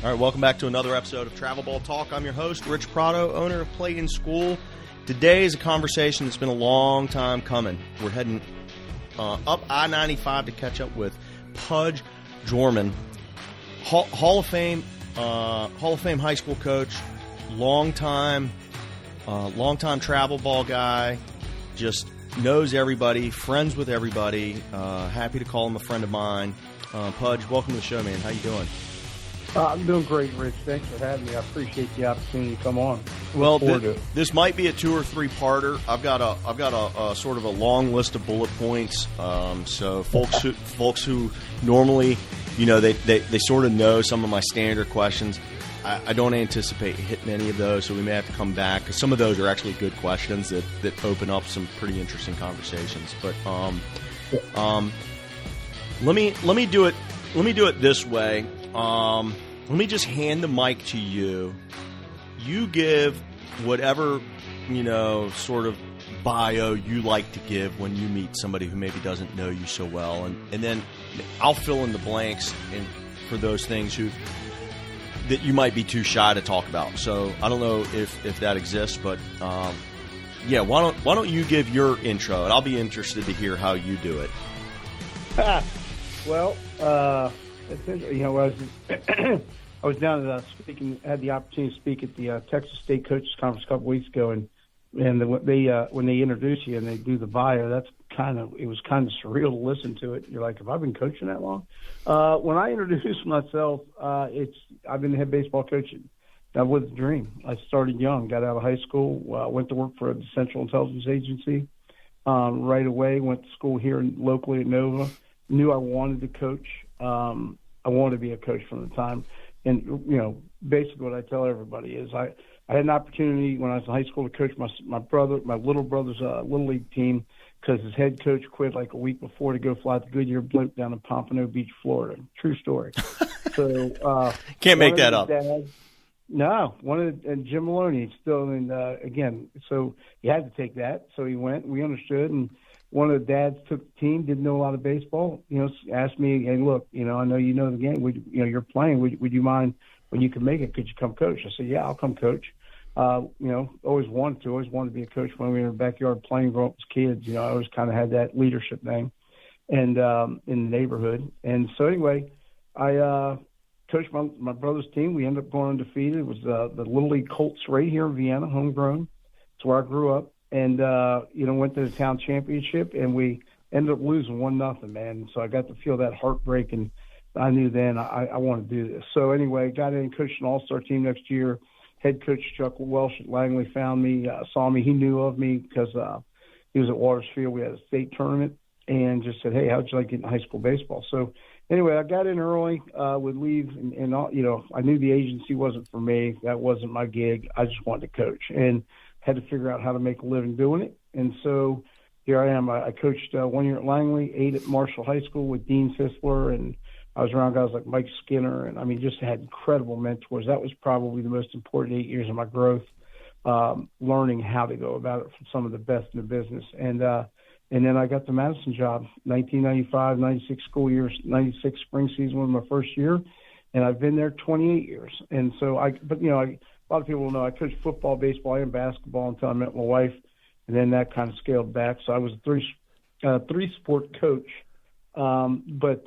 All right, welcome back to another episode of Travel Ball Talk. I'm your host, Rich Prado, owner of Play in School. Today is a conversation that's been a long time coming. We're heading up I-95 to catch up with Pudge Gjormand, Hall of Fame high school coach, long-time travel ball guy, just knows everybody, friends with everybody. Happy to call him a friend of mine. Pudge, welcome to the show, man. How you doing? I'm doing great, Rich. Thanks for having me. I appreciate the opportunity to come on. Well, this might be a 2 or 3 parter. I've got a sort of a long list of bullet points. So folks who normally, they sort of know some of my standard questions. I don't anticipate hitting any of those, so we may have to come back because some of those are actually good questions that open up some pretty interesting conversations. But let me do it. Let me do it this way. Let me just hand the mic to you. You give whatever, sort of bio you like to give when you meet somebody who maybe doesn't know you so well. And then I'll fill in the blanks for those things that you might be too shy to talk about. So I don't know if that exists, but why don't you give your intro, and I'll be interested to hear how you do it. Well, I was down speaking, had the opportunity to speak at the Texas State Coaches Conference a couple weeks ago, and when they introduce you and they do the bio, it was kind of surreal to listen to it. You're like, have I been coaching that long? When I introduce myself, I've been the head baseball coach. That was the dream. I started young, got out of high school, went to work for the Central Intelligence Agency right away. Went to school here locally at Nova. Knew I wanted to coach. I wanted to be a coach from the time. And, basically what I tell everybody is I had an opportunity when I was in high school to coach my little brother's Little League team because his head coach quit like a week before to go fly the Goodyear blimp down in Pompano Beach, Florida. True story. So can't make that up. No, and Jim Maloney still, again, so he had to take that. So he went, we understood, and one of the dads took the team, didn't know a lot of baseball, asked me, hey, look, I know you know the game. You're playing. Would you mind when you can make it? Could you come coach? I said, yeah, I'll come coach. Always wanted to be a coach when we were in the backyard playing growing up as kids. I always kind of had that leadership thing and in the neighborhood. And so anyway, I coached my brother's team. We ended up going undefeated. It was the Little League Colts right here in Vienna, homegrown. It's where I grew up. And, went to the town championship, and we ended up losing 1-0, man. So I got to feel that heartbreak, and I knew then I wanted to do this. So anyway, got in, coached an all-star team next year. Head coach Chuck Welsh at Langley found me, saw me. He knew of me because he was at Watersfield. We had a state tournament, and just said, hey, how'd you like getting high school baseball? So anyway, I got in early, would leave, and I knew the agency wasn't for me. That wasn't my gig. I just wanted to coach. And had to figure out how to make a living doing it. And so here I am. I coached 1 year at Langley, 8 at Marshall High School with Dean Sisler, and I was around guys like Mike Skinner, and just had incredible mentors. That was probably the most important 8 years of my growth, learning how to go about it from some of the best in the business. And then I got the Madison job, 1995, 96 school year, 96 spring season was my first year, and I've been there 28 years. And so a lot of people know I coached football, baseball, and basketball until I met my wife, and then that kind of scaled back. So I was a three-sport coach, but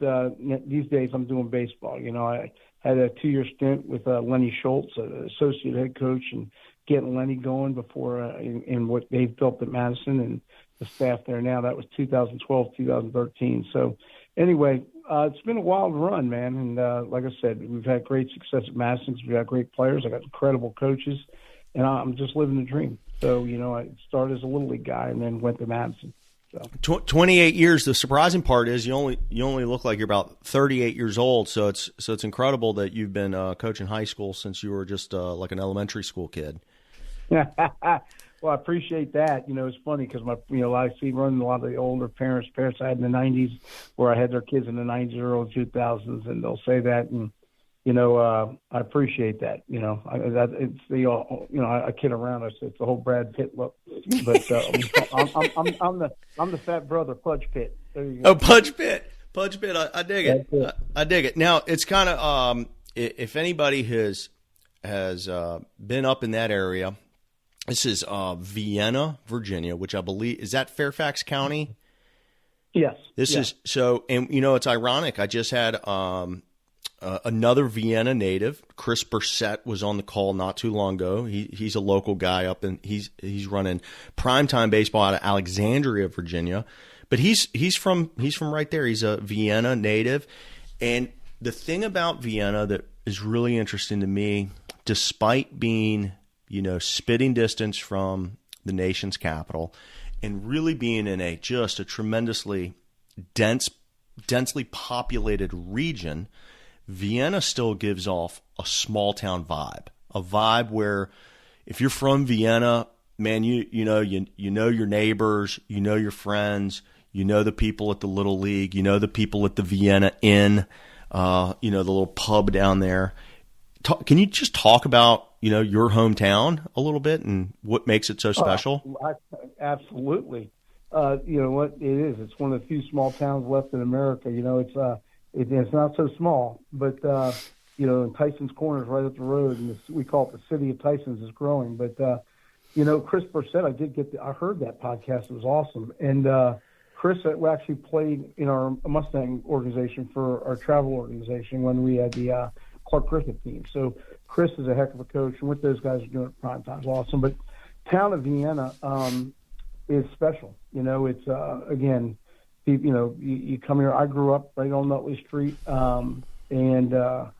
these days I'm doing baseball. I had a 2-year stint with Lenny Schultz, associate head coach, and getting Lenny going before in what they've built at Madison and the staff there now. That was 2012, 2013. So anyway, it's been a wild run, man. And like I said, we've had great success at Madison. We've got great players. I got incredible coaches, and I'm just living the dream. So, I started as a Little League guy and then went to Madison. So 28 years. The surprising part is you only look like you're about 38 years old. So it's incredible that you've been coaching high school since you were just like an elementary school kid. Well, I appreciate that. It's funny because I see running a lot of the older parents I had in the 90s where I had their kids in the 90s, early 2000s, and they'll say that. And, I appreciate that. I kid around. I say it's the whole Brad Pitt look, but I'm the fat brother, Pudge Pitt. There you go. Oh, Pudge Pitt. I dig it. I dig it. Now it's kind of if anybody has been up in that area, this is Vienna, Virginia, which I believe is that Fairfax County. Yes. This is so, and it's ironic. I just had another Vienna native, Chris Bursett, was on the call not too long ago. He's a local guy up, and he's running primetime baseball out of Alexandria, Virginia. But he's from right there. He's a Vienna native, and the thing about Vienna that is really interesting to me, despite being spitting distance from the nation's capital, and really being in just a tremendously densely populated region, Vienna still gives off a small town vibe, a vibe where if you're from Vienna, man, you know your neighbors, you know your friends, you know the people at the Little League, you know the people at the Vienna Inn, the little pub down there. Can you just talk about your hometown a little bit and what makes it so special? Absolutely. You know what it is? It's one of the few small towns left in America. It's not so small, but Tyson's Corner is right up the road, and we call it the city of Tyson's is growing. But Chris Bursett, I heard that podcast. It was awesome, and Chris actually played in our Mustang organization for our travel organization when we had the Clark Griffith team. So Chris is a heck of a coach, and what those guys are doing at prime time is awesome. But town of Vienna is special. It's again. You come here. I grew up right on Nutley Street, and my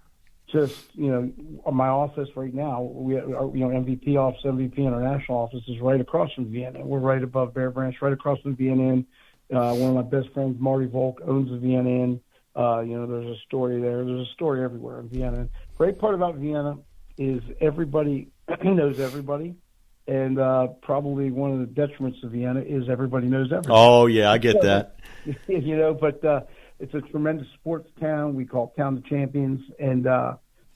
office right now, we MVP office, MVP International office is right across from Vienna. We're right above Bear Branch, right across from Vienna Inn. One of my best friends, Marty Volk, owns the Vienna Inn. There's a story there. There's a story everywhere in Vienna. Great part about Vienna is everybody knows everybody. And probably one of the detriments of Vienna is everybody knows everything. Oh, yeah, I get that. But it's a tremendous sports town. We call it Town of Champions. And,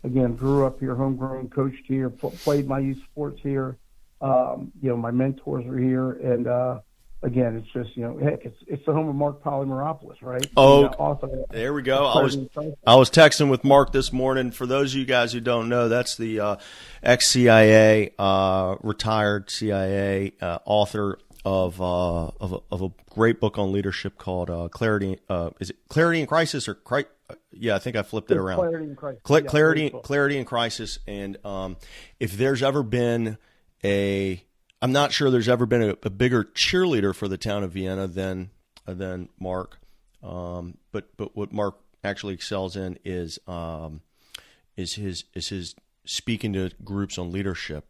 again, grew up here, homegrown, coached here, played my youth sports here. My mentors are here. And, again, it's just, heck, it's the home of Mark Polymeropoulos, right? Oh, there we go. I was texting with Mark this morning. For those of you guys who don't know, that's the ex-CIA, retired CIA author of a great book on leadership called Clarity. Is it Clarity in Crisis or Yeah, I think I flipped it around. Clarity in Crisis. Clarity in Crisis. And if there's ever been I'm not sure there's ever been a bigger cheerleader for the town of Vienna than Mark. But what Mark actually excels in is his speaking to groups on leadership.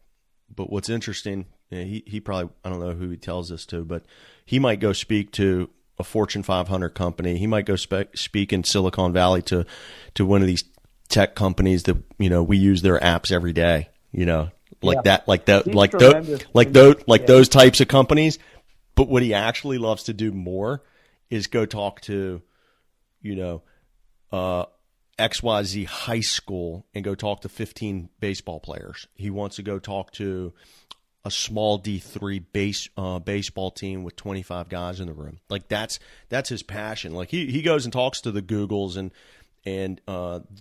But what's interesting, he probably, I don't know who he tells this to, but he might go speak to a Fortune 500 company. He might go speak in Silicon Valley to one of these tech companies that we use their apps every day. Those types of companies. But what he actually loves to do more is go talk to, XYZ high school and go talk to 15 baseball players. He wants to go talk to a small D3 baseball team with 25 guys in the room. Like that's his passion. Like he goes and talks to the Googles and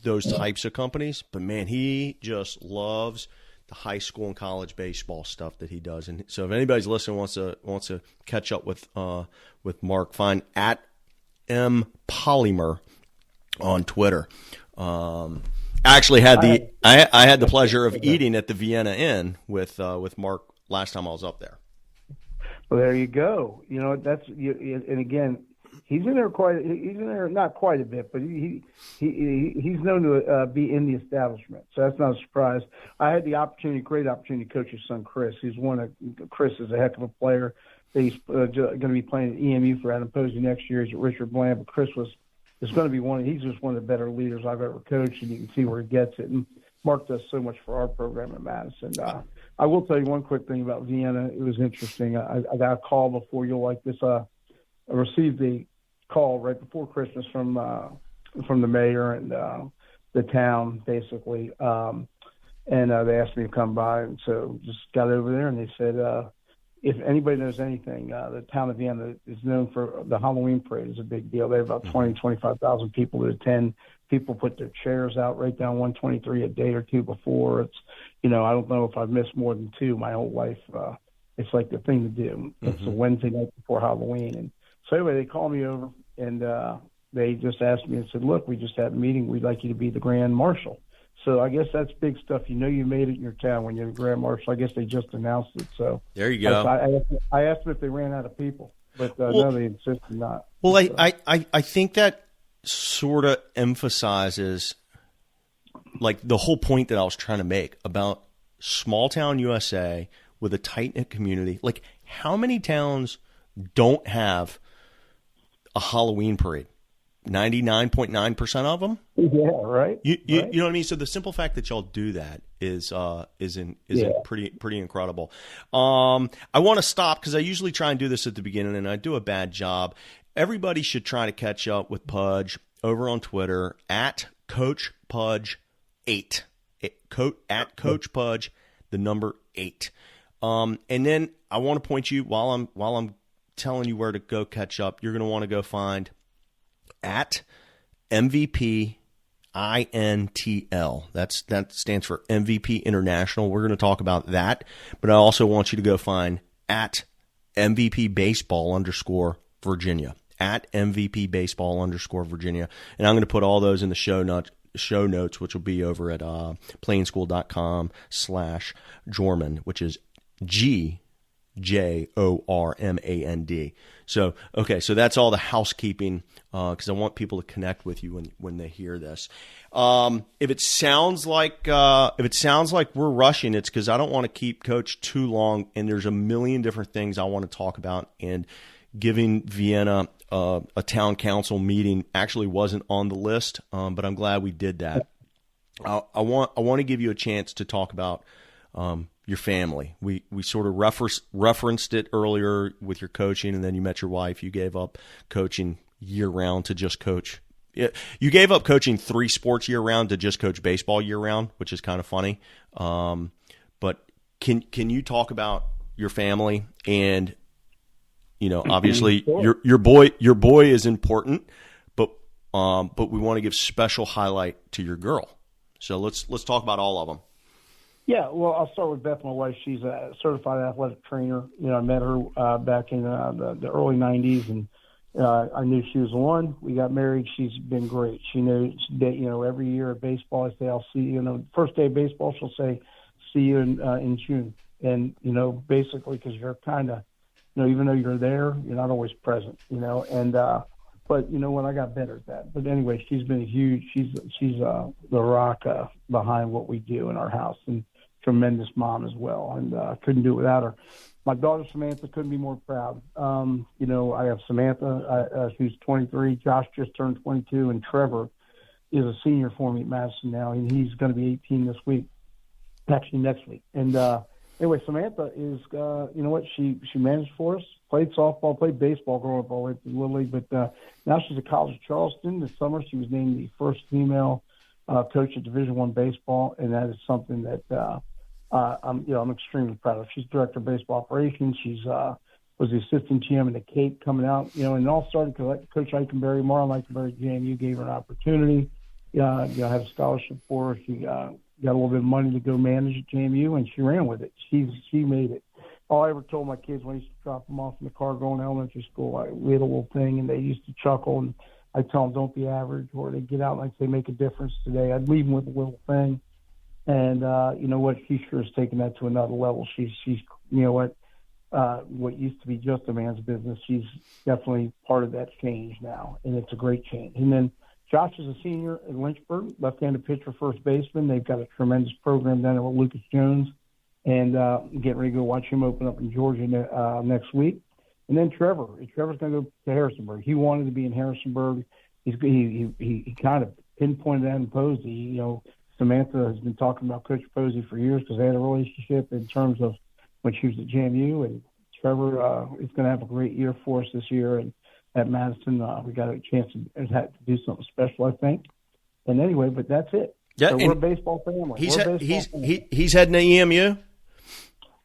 those types of companies. But man, he just loves the high school and college baseball stuff that he does. And so if anybody's listening wants to catch up with Mark, find at @mpolymer on Twitter. I actually had I had the pleasure of eating at the Vienna Inn with Mark last time I was up there. Well, there you go. And again, he's in there not quite a bit, but he's known to be in the establishment, so that's not a surprise. I had the great opportunity to coach his son Chris. Chris is a heck of a player. He's going to be playing at EMU for Adam Posey next year. He's at Richard Bland, but Chris is going to be he's just one of the better leaders I've ever coached, and you can see where he gets it. And Mark does so much for our program at Madison. I will tell you one quick thing about Vienna. It was interesting. I got a call before you'll like this. I received a call right before Christmas from the mayor and the town, basically, and they asked me to come by, and so just got over there, and they said, if anybody knows anything, the town of Vienna is known for the Halloween parade. Is a big deal. They have about 25,000 people that attend. People put their chairs out right down 123 a day or two before. It's, I don't know if I've missed more than two my whole life. It's like the thing to do. It's a Wednesday night before Halloween. And so anyway, they called me over and they just asked me and said, look, we just had a meeting. We'd like you to be the Grand Marshal. So I guess that's big stuff. You made it in your town when you're the Grand Marshal. I guess they just announced it. So there you go. I asked them if they ran out of people, but no, they insisted not. Well, I think that sort of emphasizes like the whole point that I was trying to make about small town USA with a tight-knit community. Like, how many towns don't have a Halloween parade? 99.9% of them. Yeah, right. You know what I mean. So the simple fact that y'all do that is pretty incredible. I want to stop because I usually try and do this at the beginning, and I do a bad job. Everybody should try to catch up with Pudge over on Twitter at Coach Pudge 8. At Coach Pudge, the number 8. And then I want to point you while I'm telling you where to go catch up. You're going to want to go find at MVP INTL. That stands for MVP International. We're going to talk about that, but I also want you to go find at MVP Baseball _Virginia. At MVP Baseball _Virginia. And I'm going to put all those in the show notes, which will be over at playingskool.com/Gjormand, which is GJORMAND. So, okay, so that's all the housekeeping because I want people to connect with you when they hear this. If it sounds like we're rushing, it's because I don't want to keep Coach too long, and there's a million different things I want to talk about. And giving Vienna a town council meeting actually wasn't on the list, but I'm glad we did that. I want to give you a chance to talk about your family. We sort of referenced it earlier with your coaching, and then you met your wife. You gave up coaching year-round to just coach. You gave up coaching 3 sports year-round to just coach baseball year-round, which is kind of funny. But can you talk about your family? And obviously sure. your boy is important, but we want to give special highlight to your girl. So let's talk about all of them. Yeah, well, I'll start with Beth, my wife. She's a certified athletic trainer. I met her back in the early 90s, and I knew she was the one. We got married. She's been great. She knows that, every year at baseball, I say, I'll see you. First day of baseball, she'll say, see you in June. And, basically because you're kind of, even though you're there, you're not always present, and but when I got better at that. But anyway, she's been huge. She's the rock behind what we do in our house, and tremendous mom as well. And couldn't do it without her. My daughter Samantha couldn't be more proud. I have Samantha, who's 23. Josh just turned 22, and Trevor is a senior for me at Madison now, and he's going to be 18 this week, actually next week. And anyway, Samantha is, she managed for us, played softball, played baseball growing up all the way through Little League, but now she's at College of Charleston. This summer she was named the first female coach at Division I baseball, and that is something that I'm extremely proud of. She's director of baseball operations. She's was the assistant GM in the Cape coming out, and it all started because Coach Eichenberry, Marlon Eichenberry, JMU gave her an opportunity. Had a scholarship for her. She got a little bit of money to go manage at JMU, and she ran with it. She made it. All I ever told my kids when I used to drop them off in the car going to elementary school, we had a little thing, and they used to chuckle, and I'd tell them, don't be average, or they'd get out and I'd say, make a difference today. I'd leave them with a little thing. And you know what? She sure has taken that to another level. She's what used to be just a man's business, she's definitely part of that change now, and it's a great change. And then Josh is a senior at Lynchburg, left-handed pitcher, first baseman. They've got a tremendous program down there with Lucas Jones, and getting ready to go watch him open up in Georgia next week. And then Trevor's going to go to Harrisonburg. He wanted to be in Harrisonburg. He kind of pinpointed that in Posey. Samantha has been talking about Coach Posey for years because they had a relationship in terms of when she was at JMU. And Trevor is going to have a great year for us this year. And at Madison, we got a chance to do something special, I think. And anyway, but that's it. Yeah, so we're a baseball family. He's heading to EMU?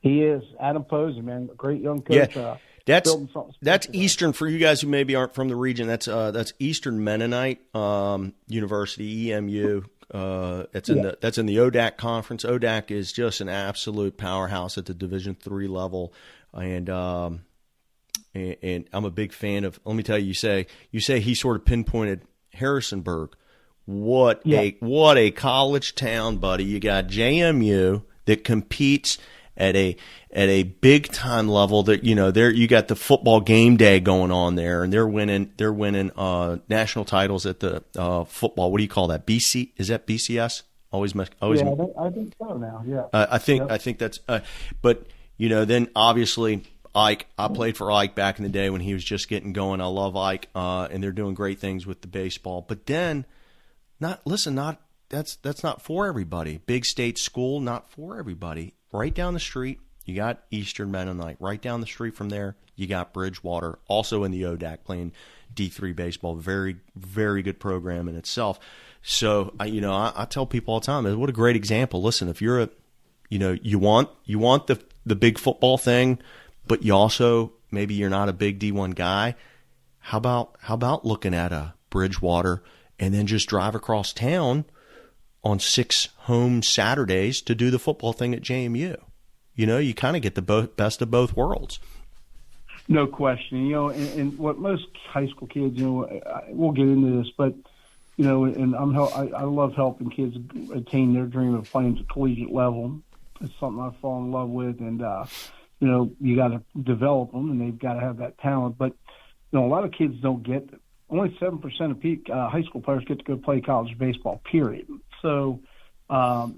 He is. Adam Posey, man, a great young coach. Yeah. That's Eastern for you guys who maybe aren't from the region. That's Eastern Mennonite University, EMU. That's in the ODAC conference. ODAC is just an absolute powerhouse at the Division III level, and I'm a big fan of. Let me tell you, you say he sort of pinpointed Harrisonburg. What a college town, buddy! You got JMU that competes at a big time level. That there you got the football game day going on there, and they're winning national titles at the football. What do you call that? BC? Is that BCS? Always. Yeah, I think so now. Yeah, I think that's. But then obviously Ike. I played for Ike back in the day when he was just getting going. I love Ike, and they're doing great things with the baseball. But then, that's not for everybody. Big state school, not for everybody. Right down the street, you got Eastern Mennonite. Right down the street from there, you got Bridgewater, also in the ODAC, playing D3 baseball. Very, very good program in itself. So, I tell people all the time, what a great example. Listen, if you're you want the big football thing, but you also maybe you're not a big D1 guy. How about looking at a Bridgewater and then just drive across town on 6 home Saturdays to do the football thing at JMU. You kind of get the best of both worlds. No question. And what most high school kids, we'll get into this, but and I love helping kids attain their dream of playing at the collegiate level. It's something I fall in love with, and you got to develop them, and they've got to have that talent. But a lot of kids don't get. Only 7% of high school players get to go play college baseball. Period. So, a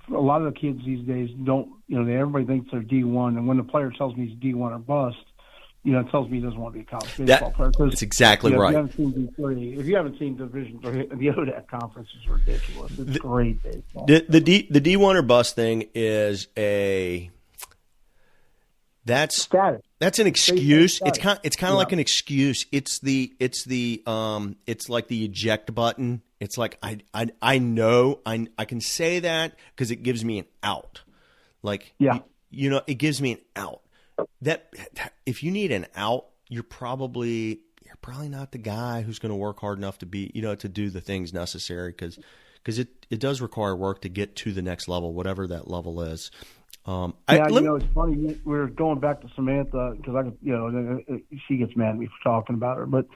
lot of the kids these days don't. Everybody thinks they're D1, and when the player tells me he's D1 or bust, it tells me he doesn't want to be a college baseball player. That's exactly right. If you haven't seen Division III, the ODAC conference is ridiculous. It's great baseball. The D1 or bust thing is that's status. That's an excuse. It's kind of like an excuse. It's like the eject button. It's like I know I can say that because it gives me an out. Like it gives me an out. That if you need an out, you're probably not the guy who's going to work hard enough to be to do the things necessary because it does require work to get to the next level, whatever that level is. It's funny. We were going back to Samantha because she gets mad at me for talking about her. But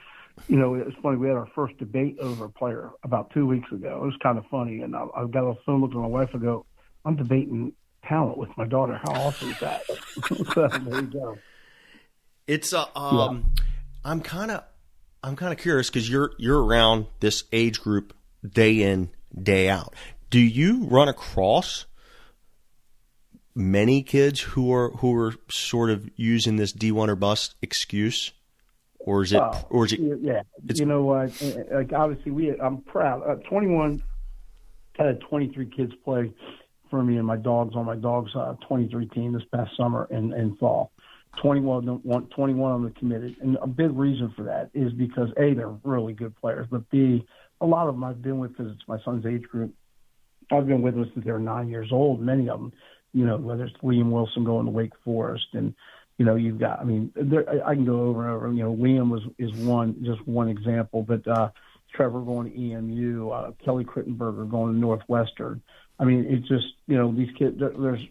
it's funny. We had our first debate over a player about 2 weeks ago. It was kind of funny, and I got on the phone looking at my wife and go, "I'm debating talent with my daughter. How awesome is that?" So there you go. It's I'm kind of curious because you're around this age group day in, day out. Do you run across many kids who are sort of using this D1 or bust excuse, or is it? Yeah, like obviously I'm proud. 21 had 23 kids play for me and my dogs on my dogs 23 team this past summer and fall. 21 of them committed, and a big reason for that is because A, they're really good players, but B, a lot of them I've been with because it's my son's age group. I've been with them since they were 9 years old. Many of them. Whether it's Liam Wilson going to Wake Forest, and you've got. I can go over and over. Liam is one example, but Trevor going to EMU, Kelly Crittenberger going to Northwestern. It's just these kids. There's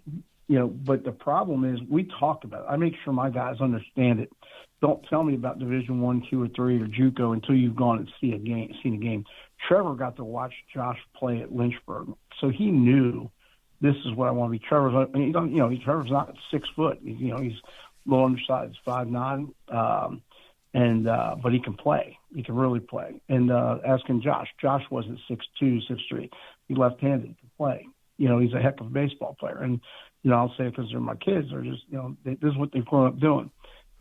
but the problem is we talk about it. I make sure my guys understand it. Don't tell me about Division I, II, or III or JUCO until you've gone and seen a game. Trevor got to watch Josh play at Lynchburg, so he knew. This is what I want to be. Trevor's not 6 foot. He's a little undersized, 5'9", but he can play. He can really play. And asking Josh wasn't 6'2", 6'3". He's left-handed. He can play. He's a heck of a baseball player. And I'll say it because they're my kids. They're just this is what they've grown up doing.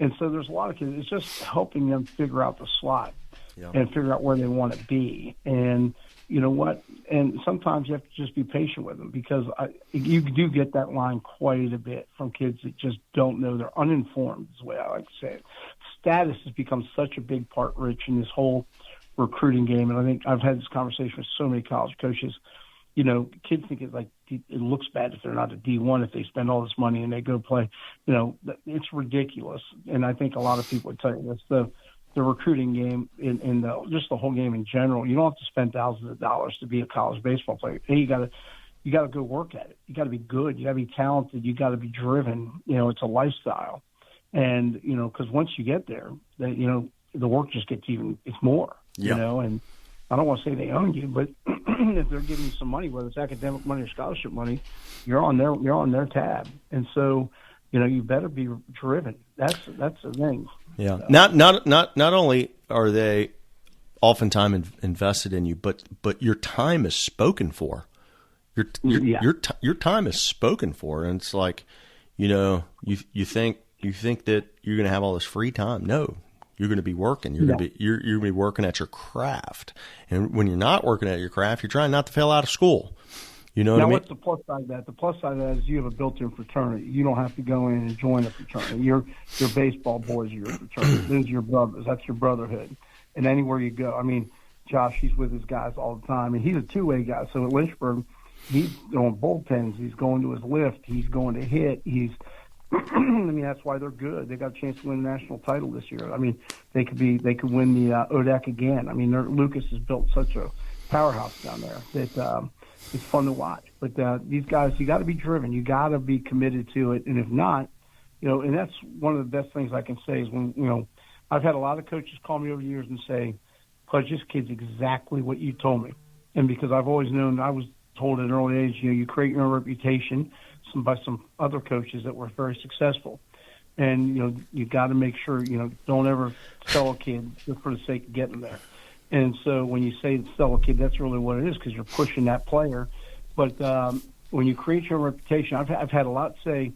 And so there's a lot of kids. It's just helping them figure out the slot and figure out where they want to be. And you know what? And sometimes you have to just be patient with them because you do get that line quite a bit from kids that just don't know. They're uninformed is the way I like to say it. Status has become such a big part, Rich, in this whole recruiting game. And I think I've had this conversation with so many college coaches. Kids think it's like it looks bad if they're not a D1 if they spend all this money and they go play. You know, it's ridiculous. And I think a lot of people would tell you this. The recruiting game in just the whole game in general, you don't have to spend thousands of dollars to be a college baseball player. Hey, you got to go work at it. You got to be good. You got to be talented. You got to be driven. You know, it's a lifestyle. And, you know, because once you get there, you know, the work just gets it's more, you know, and I don't want to say they own you, but if they're giving you some money, whether it's academic money or scholarship money, you're on their tab. And so, you know, you better be driven. That's the thing. Yeah. Not only are they oftentimes invested in you, but your time is spoken for. Your time is spoken for, and it's like, you know, you think that you're going to have all this free time. No, you're going to be working. You're going to be working at your craft. And when you're not working at your craft, you're trying not to fail out of school. You know what I mean? What's the plus side of that? The plus side of that is you have a built-in fraternity. You don't have to go in and join a fraternity. Your baseball boys are your fraternity. Those are your brothers. That's your brotherhood. And anywhere you go, I mean, Josh, he's with his guys all the time, and he's a two-way guy. So at Lynchburg, he's going bullpens. He's going to his lift. He's going to hit. I mean, that's why they're good. They got a chance to win the national title this year. I mean, they could win the ODAC again. I mean, Lucas has built such a powerhouse down there that it's fun to watch. But these guys, you got to be driven. You got to be committed to it. And if not, you know, and that's one of the best things I can say is when, you know, I've had a lot of coaches call me over the years and say, Pudge, this kid's exactly what you told me. And because I've always known, I was told at an early age, you know, you create your own reputation by some other coaches that were very successful. And, you know, you got to make sure, you know, don't ever sell a kid just for the sake of getting there. And so when you say sell a kid, that's really what it is, because you're pushing that player. But when you create your own reputation, I've had a lot say,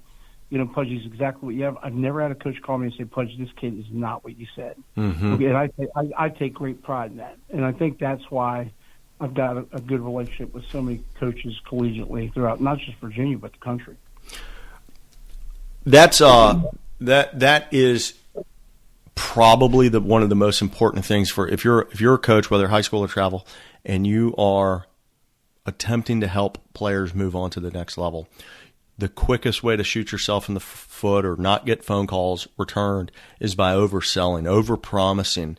you know, Pudge is exactly what you have. I've never had a coach call me and say, Pudge, this kid is not what you said. Mm-hmm. Okay, and I take great pride in that. And I think that's why I've got a good relationship with so many coaches collegiately throughout, not just Virginia, but the country. That's that is probably one of the most important things for if you're a coach, whether high school or travel, and you are attempting to help players move on to the next level. The quickest way to shoot yourself in the foot or not get phone calls returned is by overselling, overpromising,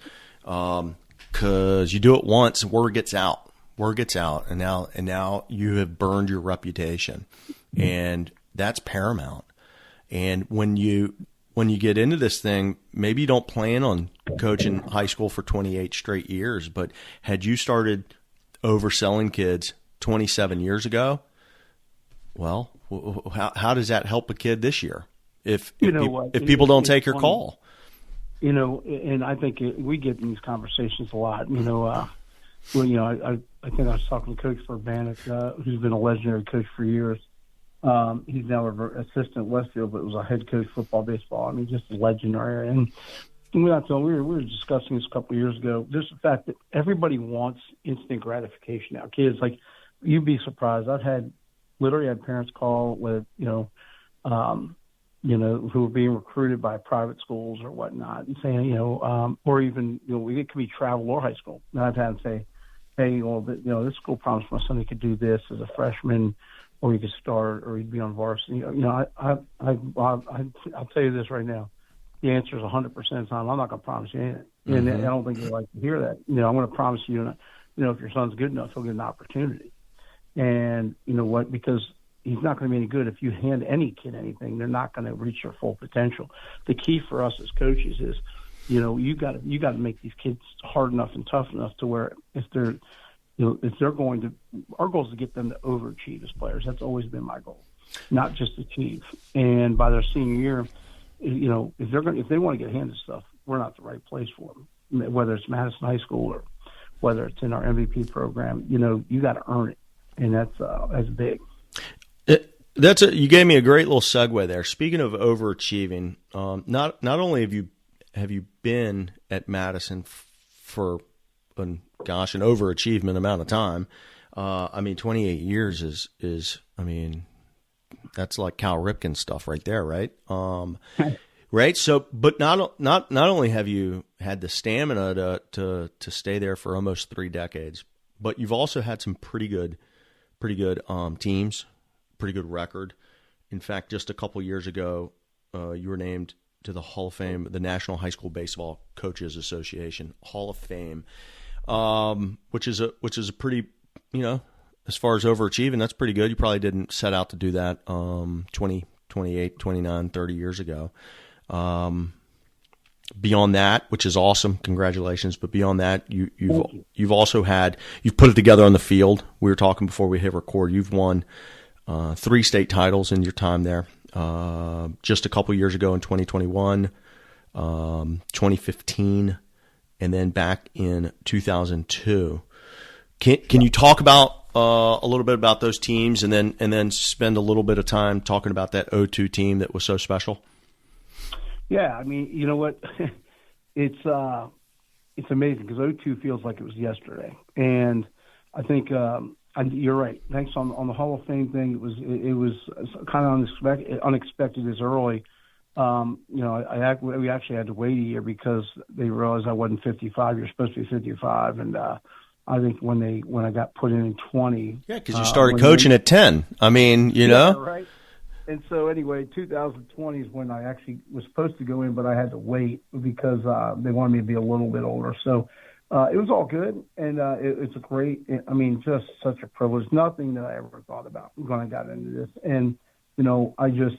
because you do it once, word gets out, and now you have burned your reputation, and that's paramount. And when you get into this thing, maybe you don't plan on coaching high school for 28 straight years, but had you started overselling kids 27 years ago, well, how does that help a kid this year if people don't take your call? You know, and I think we get in these conversations a lot. You know, well, you know, I think I was talking to Coach Verbanek, who's been a legendary coach for years. He's now an assistant at Westfield, but was a head coach football, baseball. I mean, just legendary. And we were discussing this a couple of years ago. Just the fact that everybody wants instant gratification now. Kids, like, you'd be surprised. I've literally had parents call with, who are being recruited by private schools or whatnot, and saying, or even, it could be travel or high school. And I've had them say, hey, well, this school promised my son he could do this as a freshman, or he could start, or he'd be on varsity. I'll tell you this right now. The answer is 100% of the time, I'm not going to promise you anything. Mm-hmm. And I don't think they like to hear that. I'm going to promise you, if your son's good enough, he'll get an opportunity. And you know what? Because he's not going to be any good if you hand any kid anything. They're not going to reach their full potential. The key for us as coaches is, you got to make these kids hard enough and tough enough to where if they're going to, our goal is to get them to overachieve as players. That's always been my goal, not just achieve. And by their senior year, if they want to get handed stuff, we're not the right place for them. Whether it's Madison High School or whether it's in our MVP program, you got to earn it. And that's big. You gave me a great little segue there. Speaking of overachieving, not only have you been at Madison for an overachievement amount of time. 28 years is that's like Cal Ripken stuff right there, right? Right. So, but not only have you had the stamina to stay there for almost 3 decades, but you've also had some pretty good teams pretty good record. In fact, just a couple years ago, you were named to the Hall of Fame, the National High School Baseball Coaches Association Hall of Fame, which is a pretty, as far as overachieving, that's pretty good. You probably didn't set out to do that 20, 28, 29, 30 years ago. Beyond that, which is awesome, congratulations. But beyond that, you've also you've put it together on the field. We were talking before we hit record. You've won 3 state titles in your time there. Just a couple years ago in 2021, 2015, and then back in 2002. Can you talk about a little bit about those teams, and then spend a little bit of time talking about that 02 team that was so special? Yeah, I mean, you know what? It's amazing because 02 feels like it was yesterday, and I think you're right. Thanks on the Hall of Fame thing. It was kind of unexpected as early. We actually had to wait a year because they realized I wasn't 55. You're supposed to be 55, and I think when I got put in 20. Yeah, because you started coaching at 10. I mean, yeah, right. And so anyway, 2020 is when I actually was supposed to go in, but I had to wait because they wanted me to be a little bit older. So it was all good, and it's a great. I mean, just such a privilege. Nothing that I ever thought about when I got into this, and I just,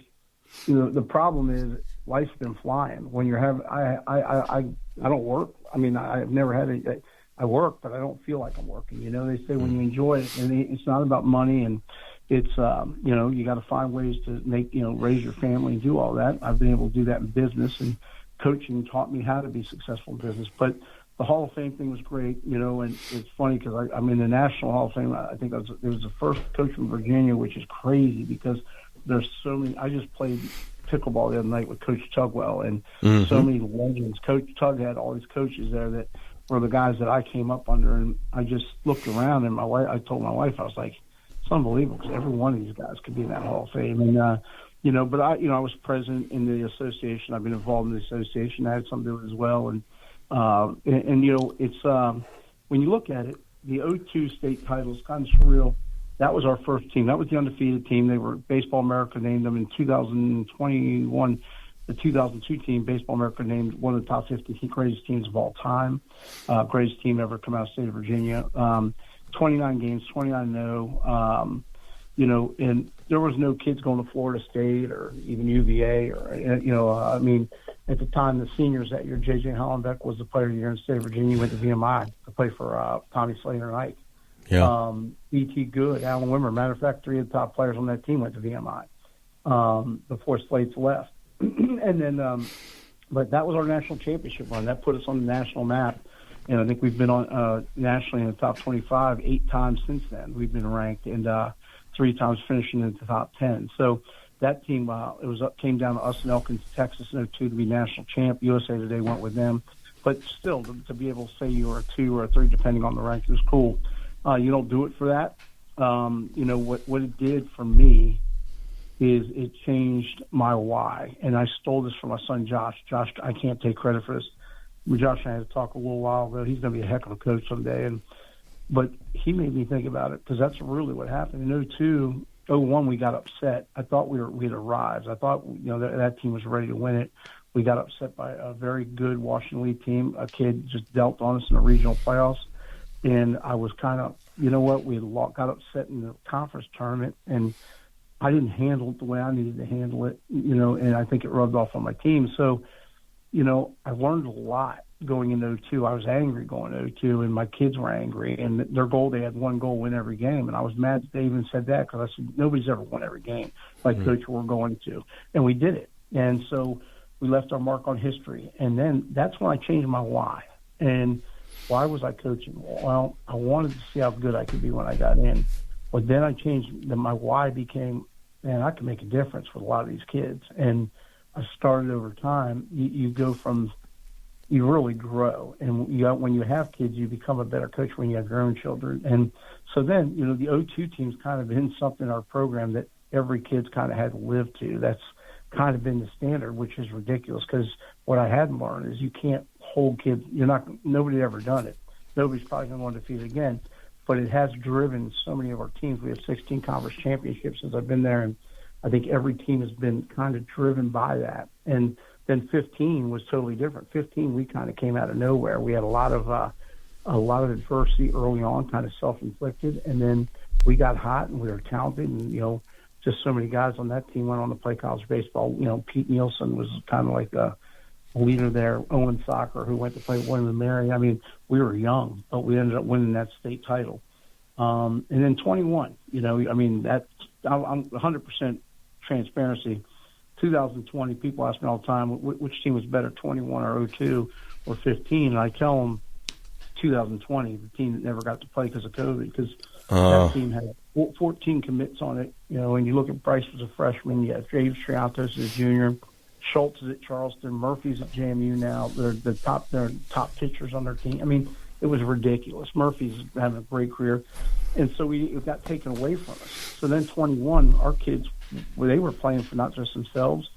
the problem is life's been flying. When you're having, I don't work. I mean, I've never had I work, but I don't feel like I'm working. They say when you enjoy it, and it's not about money, and it's you got to find ways to make raise your family and do all that. I've been able to do that in business, and coaching taught me how to be successful in business. But the Hall of Fame thing was great, and it's funny because I'm in the National Hall of Fame. I think it was the first coach from Virginia, which is crazy because there's so many. I just played pickleball the other night with Coach Tugwell, and so many legends. Coach Tug had all these coaches there that were the guys that I came up under, and I just looked around, and I told my wife, I was like, it's unbelievable because every one of these guys could be in that Hall of Fame. And, but I was president in the association. I've been involved in the association. I had something to do it as well. And it's when you look at it, the 02 state title is kind of surreal. That was our first team. That was the undefeated team. They were Baseball America named them in 2021. The 2002 team, Baseball America named one of the top 50 greatest teams of all time. Greatest team ever come out of the state of Virginia. 29 games, 29-0. And there was no kids going to Florida State or even UVA or, I mean, at the time, the seniors that year, J.J. Hollenbeck was the player of the year in the state of Virginia. He went to VMI to play for Tommy Slater and Ike. Yeah. E.T. Good, Alan Wimmer. Matter of fact, 3 of the top players on that team went to VMI before Slates left. And then, but that was our national championship run. That put us on the national map. And I think we've been on nationally in the top 25 8 times since then. We've been ranked, and 3 times finishing in the top 10. So that team, came down to us in Elkins, Texas in 02 to be national champ. USA Today went with them. But still, to be able to say you were a 2 or a 3, depending on the rank, was cool. You don't do it for that. What it did for me is it changed my why. And I stole this from my son, Josh. Josh, I can't take credit for this. Josh and I had to talk a little while ago. He's going to be a heck of a coach someday. But he made me think about it because that's really what happened. In 02, 01, we got upset. I thought we had arrived. I thought that team was ready to win it. We got upset by a very good Washington League team. A kid just dealt on us in the regional playoffs. And I was kind of, we got upset in the conference tournament, and I didn't handle it the way I needed to handle it, and I think it rubbed off on my team. So, I learned a lot going into 02. I was angry going into 02, and my kids were angry. And their goal, they had one goal, win every game. And I was mad that they even said that because I said, nobody's ever won every game like Coach, we're going to. And we did it. And so we left our mark on history. And then that's when I changed my why. And why was I coaching? Well, I wanted to see how good I could be when I got in. But then I changed. My why became, man, I can make a difference with a lot of these kids. And I started over time. You go from, you really grow. And when you have kids, you become a better coach when you have your own children. And so then, the 02 team's kind of been something in our program that every kid's kind of had to live to. That's kind of been the standard, which is ridiculous because what I hadn't learned is you can't hold kids. Nobody ever done it. Nobody's probably going to want to defeat it again. but it has driven so many of our teams. We have 16 conference championships since I've been there, and I think every team has been kind of driven by that. And then 15 was totally different. 15, we kind of came out of nowhere. We had a lot of adversity early on, kind of self-inflicted, and then we got hot and we were talented, and just so many guys on that team went on to play college baseball. Pete Nielsen was kind of like a leader there. Owen Soccer, who went to play at William & Mary. I mean, we were young, but we ended up winning that state title. And then 21. I'm 100% transparency. 2020, people ask me all the time, which team was better, 21 or 02 or 15? And I tell them 2020, the team that never got to play because of COVID, because that team had 14 commits on it. And you look at Bryce was a freshman. You have James Triantos as a junior. Schultz is at Charleston. Murphy's at JMU now. They're top pitchers on their team. I mean, it was ridiculous. Murphy's having a great career. And so it got taken away from us. So then 21, our kids, they were playing for not just themselves,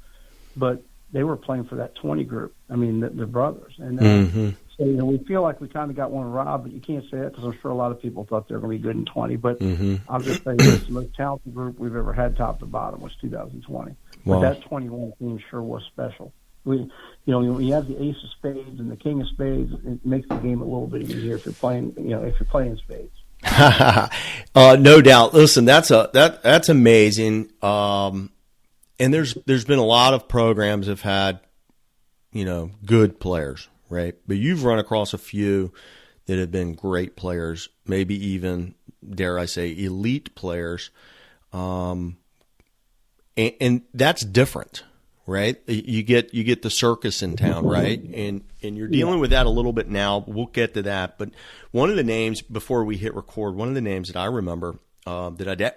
but they were playing for that 20 group. I mean, the brothers. And so we feel like we kind of got one robbed, but you can't say that because I'm sure a lot of people thought they were going to be good in 20. But I'll just say this, the most talented group we've ever had top to bottom was 2020. Wow. But that 21 team sure was special. When you have the ace of spades and the king of spades, it makes the game a little bit easier if you're playing, spades. No doubt. Listen, that's amazing. And there's been a lot of programs that have had, good players, right? But you've run across a few that have been great players, maybe even, dare I say, elite players. And that's different, right? You get the circus in town, right? And you're dealing with that a little bit now. We'll get to that. But one of the names, before we hit record, one of the names that I remember that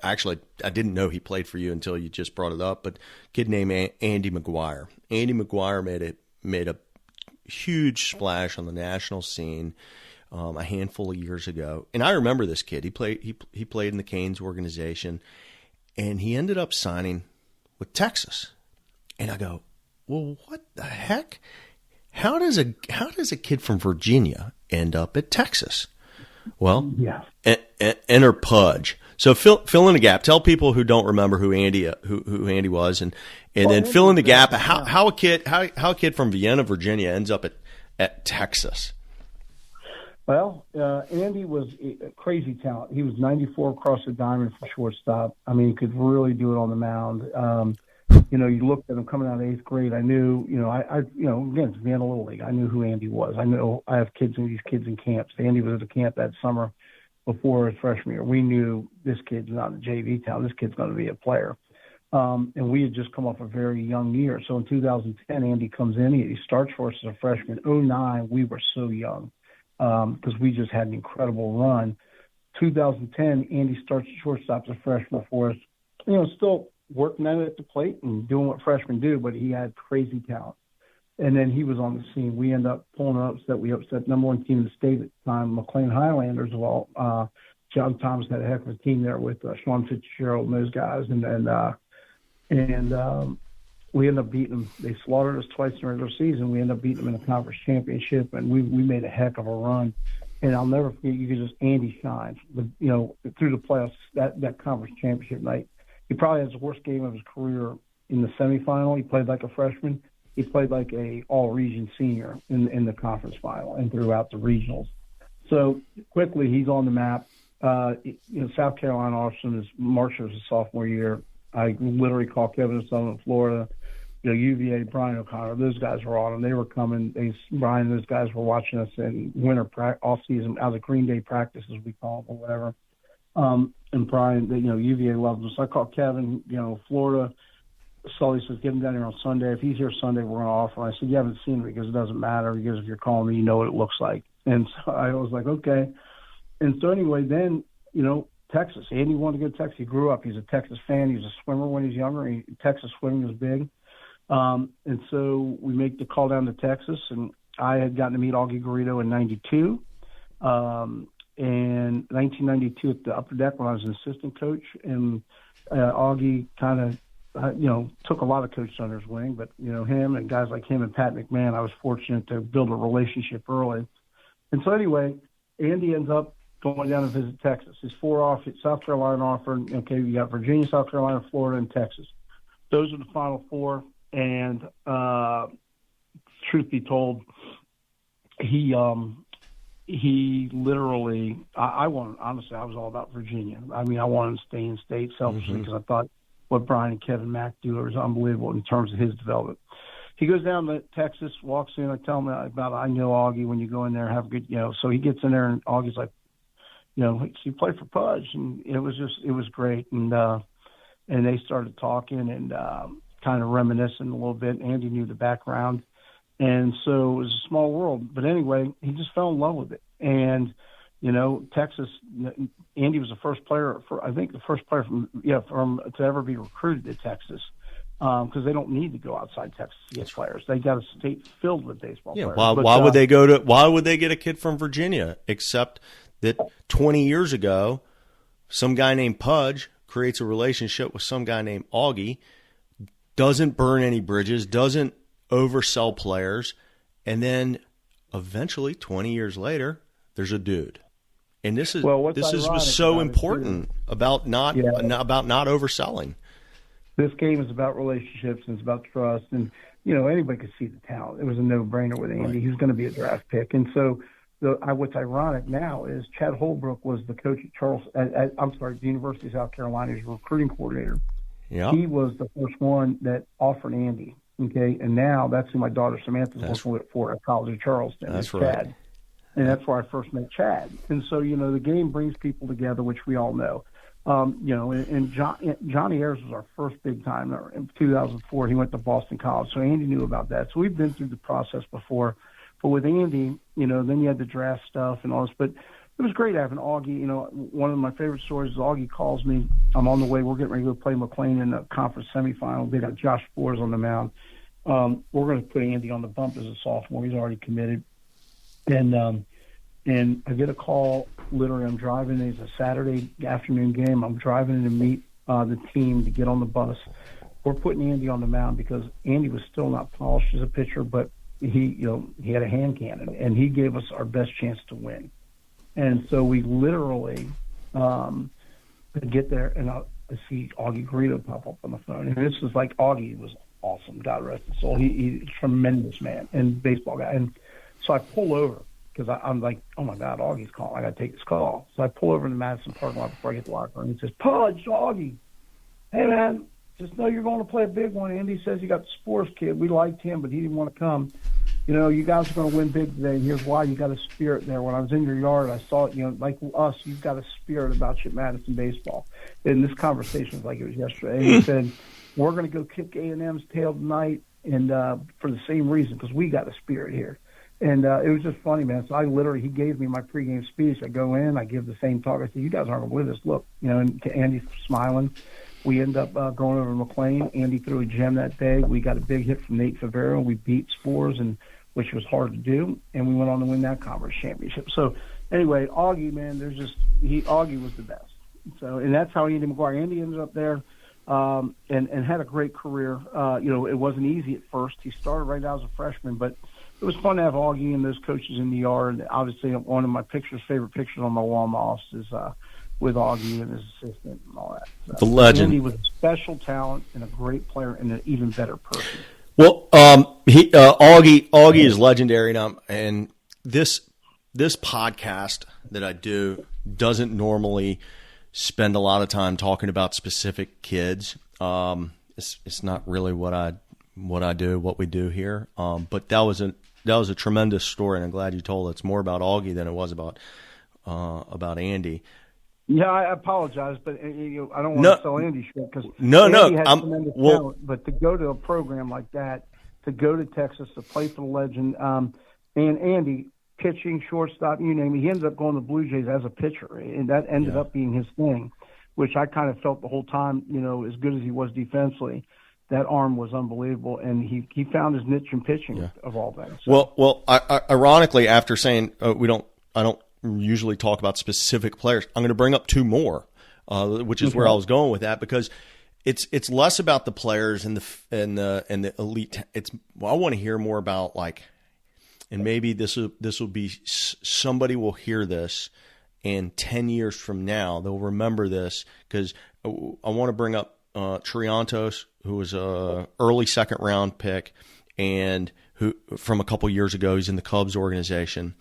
I didn't know he played for you until you just brought it up, but a kid named Andy McGuire. Andy McGuire made a huge splash on the national scene a handful of years ago. And I remember this kid. He played in the Canes organization, and he ended up signing with Texas. And I go, well, what the heck? How does a kid from Virginia end up at Texas? Well, yeah. Enter Pudge. So fill in the gap. Tell people who don't remember who Andy was, and then fill in the gap. How a kid from Vienna, Virginia, ends up at Texas. Well, Andy was a crazy talent. He was 94 across the diamond for shortstop. I mean, he could really do it on the mound. You looked at him coming out of 8th grade. I knew, again, it's Vienna Little League. I knew who Andy was. I know I have these kids in camps. Andy was at a camp that summer before his freshman year. We knew this kid's not a JV talent. This kid's going to be a player. And we had just come off a very young year. So in 2010, Andy comes in. He starts for us as a freshman. 2009, we were so young because we just had an incredible run. 2010, Andy starts at shortstop as a freshman for us. Still working at it at the plate and doing what freshmen do, but he had crazy talent. And then he was on the scene. We end up pulling an upset. We upset number one team in the state at the time, McLean Highlanders of all. John Thomas had a heck of a team there with Sean Fitzgerald and those guys. And we ended up beating them. They slaughtered us twice in the regular season. We ended up beating them in a conference championship, and we made a heck of a run. And I'll never forget, you could just Andy shines. But, through the playoffs, that conference championship night, he probably has the worst game of his career in the semifinal. He played like a freshman. He played like a all-region senior in the conference final and throughout the regionals. So quickly, he's on the map. South Carolina Austin is Marshall's sophomore year. I literally called Kevin Sutherland in Florida. UVA, Brian O'Connor, those guys were on, and they were coming. Brian, those guys were watching us in winter off-season, out of Green Day practices, we call them, or whatever. And Brian, UVA loved him. So I called Kevin, Florida. Sully says, get him down here on Sunday. If he's here Sunday, we're going to offer him. I said, you haven't seen me because it doesn't matter. Because if you're calling me, you know what it looks like. And so I was like, okay. And so anyway, then, Texas. Andy wanted to go to Texas. He grew up. He's a Texas fan. He was a swimmer when he was younger. Texas swimming was big. And so we make the call down to Texas. And I had gotten to meet Augie Garrido in 92. And 1992 at the upper deck when I was an assistant coach, and Augie kind of, took a lot of coaches under his wing, but, him and guys like him and Pat McMahon, I was fortunate to build a relationship early. And so anyway, Andy ends up going down to visit Texas. His 4 off, South Carolina offer. Okay, you got Virginia, South Carolina, Florida, and Texas. Those are the final 4. And truth be told, he literally, I was all about Virginia. I mean, I wanted to stay in state selfishly because I thought what Brian and Kevin Mack do was unbelievable in terms of his development. He goes down to Texas, walks in. I tell him about, I know Augie, when you go in there, have a good, so he gets in there and Augie's like, he played for Pudge, and it was great. And they started talking and kind of reminiscing a little bit. Andy knew the background. And so it was a small world. But anyway, he just fell in love with it. And, Texas, Andy was the first player, to ever be recruited to Texas, because they don't need to go outside Texas to get players. They got a state filled with baseball players. Why would they get a kid from Virginia, except that 20 years ago, some guy named Pudge creates a relationship with some guy named Augie, doesn't burn any bridges, doesn't oversell players, and then eventually 20 years later there's a dude, and this was so important about not overselling. This game is about relationships and it's about trust, and anybody could see the talent. It was a no-brainer with Andy. Right. He was going to be a draft pick. And so what's ironic now is Chad Holbrook was the coach at the University of South Carolina's recruiting coordinator. Yeah. He was the first one that offered Andy. Okay, and now that's who my daughter Samantha's working with for at College of Charleston. That's Chad. Right. And that's where I first met Chad. And so, the game brings people together, which we all know. And Johnny Ayers was our first big time. In 2004, he went to Boston College, so Andy knew about that. So we've been through the process before. But with Andy, then you had the draft stuff and all this. But it was great having Augie. One of my favorite stories is Augie calls me. I'm on the way. We're getting ready to go play McLean in the conference semifinal. They got Josh Spores on the mound. We're going to put Andy on the bump as a sophomore. He's already committed. And I get a call. Literally, I'm driving. It's a Saturday afternoon game. I'm driving in to meet the team to get on the bus. We're putting Andy on the mound because Andy was still not polished as a pitcher, but he had a hand cannon, and he gave us our best chance to win. And so we literally get there, and I see Augie Garrido pop up on the phone. And this is like, Augie was awesome, God rest his soul. He's a tremendous man and baseball guy. And so I pull over because I'm like, oh, my God, Augie's calling. I got to take this call. So I pull over in the Madison parking lot before I get to the locker room. He says, Pudge, Augie, hey, man, just know you're going to play a big one. Andy says you got the Spores kid. We liked him, but he didn't want to come. You guys are going to win big today, and here's why. You got a spirit there. When I was in your yard, I saw it, like us, you've got a spirit about you at Madison baseball. And this conversation was like it was yesterday. And he said, we're going to go kick A&M's tail tonight, and for the same reason, because we got a spirit here. And it was just funny, man. So he gave me my pregame speech. I go in, I give the same talk. I said, you guys aren't going to believe this. Look, and Andy's smiling. We end up going over to McLean. Andy threw a gem that day. We got a big hit from Nate Favero. We beat Spores, which was hard to do, and we went on to win that conference championship. So anyway, Augie, man, Augie was the best. So, and that's how Andy ended up there, and had a great career. It wasn't easy at first. He started right out as a freshman, but it was fun to have Augie and those coaches in the yard. Obviously, one of my favorite pictures on my wall in my office is with Augie and his assistant and all that. So, the legend. Andy was a special talent and a great player and an even better person. Well, Augie is legendary, and this podcast that I do doesn't normally spend a lot of time talking about specific kids. It's not really what we do here. But that was a tremendous story, and I'm glad you told it. It's more about Augie than it was about Andy. Yeah, I apologize, but I don't want to sell Andy shit because Andy had tremendous talent. But to go to a program like that, to go to Texas to play for the legend, and Andy pitching, shortstop, you name it, he ended up going to the Blue Jays as a pitcher, and that ended up being his thing, which I kind of felt the whole time. as good as he was defensively, that arm was unbelievable, and he found his niche in pitching of all that. So. Well, ironically, after saying I don't usually talk about specific players, I'm going to bring up two more, which is where I was going with that, because it's less about the players and the elite. I want to hear more about, like, and maybe this will be, somebody will hear this and 10 years from now, they'll remember this, because I want to bring up Triantos, who was a early second round pick, and who from a couple years ago, he's in the Cubs organization.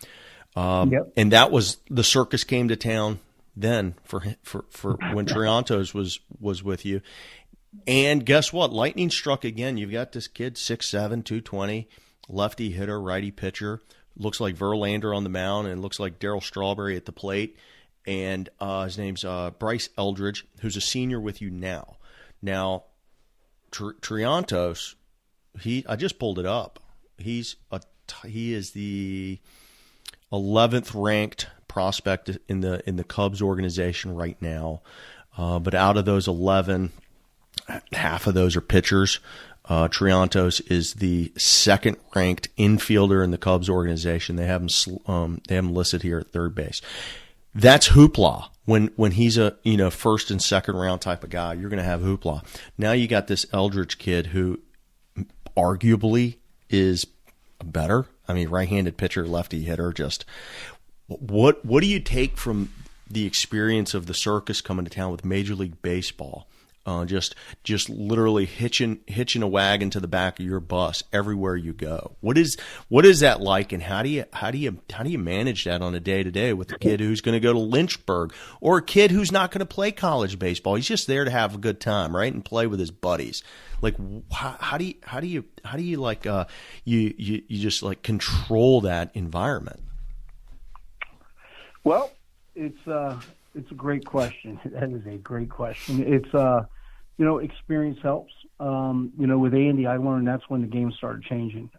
Yep. And that was the circus came to town then for when Triantos was with you. And guess what? Lightning struck again. You've got this kid, 6'7", 220, lefty hitter, righty pitcher. Looks like Verlander on the mound, and looks like Darryl Strawberry at the plate. And his name's Bryce Eldridge, who's a senior with you now. Now, Triantos, I just pulled it up. He is the 11th ranked prospect in the Cubs organization right now. But out of those 11, half of those are pitchers. Triantos is the second ranked infielder in the Cubs organization. They have him listed here at third base. That's hoopla. When he's a first and second round type of guy, you're going to have hoopla. Now you got this Eldridge kid who arguably is better. I mean, right-handed pitcher, lefty hitter. Just what do you take from the experience of the circus coming to town with Major League Baseball? Just literally hitching a wagon to the back of your bus everywhere you go. What is that like, and how do you manage that on a day-to-day with a kid who's going to go to Lynchburg, or a kid who's not going to play college baseball? He's just there to have a good time, right, and play with his buddies. Like, how do you like you just like control that environment? Well, it's a great question. That is a great question. It's experience helps. With Andy, I learned that's when the game started changing,